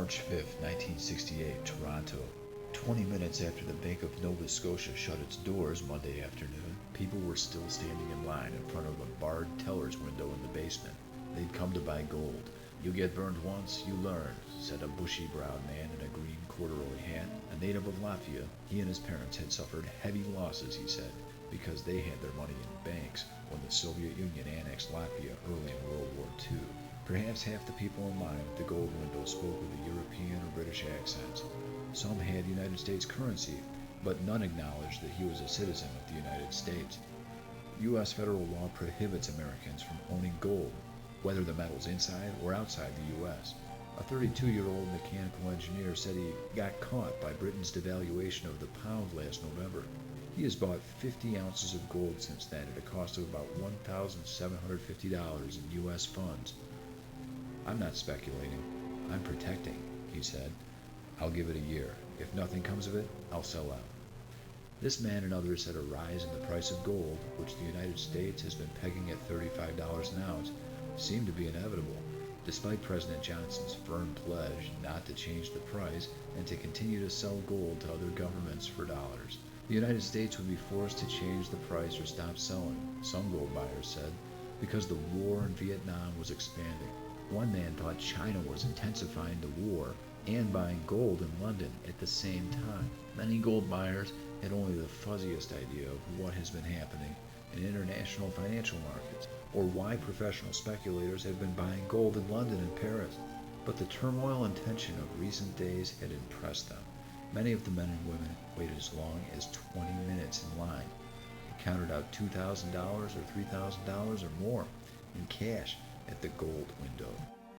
March 5th, 1968, Toronto. 20 minutes after the Bank of Nova Scotia shut its doors Monday afternoon, people were still standing in line in front of a barred teller's window in the basement. They'd come to buy gold. "You get burned once, you learn," said a bushy-browed man in a green corduroy hat. A native of Latvia, he and his parents had suffered heavy losses, he said, because they had their money in banks when the Soviet Union annexed Latvia early in World War II. Perhaps half the people in line at the gold window spoke with a European or British accent. Some had United States currency, but none acknowledged that he was a citizen of the United States. U.S. federal law prohibits Americans from owning gold, whether the metal's inside or outside the U.S. A 32-year-old mechanical engineer said he got caught by Britain's devaluation of the pound last November. He has bought 50 ounces of gold since then at a cost of about $1,750 in U.S. funds. "I'm not speculating. I'm protecting," he said. "I'll give it a year. If nothing comes of it, I'll sell out." This man and others said a rise in the price of gold, which the United States has been pegging at $35 an ounce, seemed to be inevitable, despite President Johnson's firm pledge not to change the price and to continue to sell gold to other governments for dollars. The United States would be forced to change the price or stop selling, some gold buyers said, because the war in Vietnam was expanding. One man thought China was intensifying the war and buying gold in London at the same time. Many gold buyers had only the fuzziest idea of what has been happening in international financial markets, or why professional speculators had been buying gold in London and Paris. But the turmoil and tension of recent days had impressed them. Many of the men and women waited as long as 20 minutes in line. They counted out $2,000 or $3,000 or more in cash at the gold window.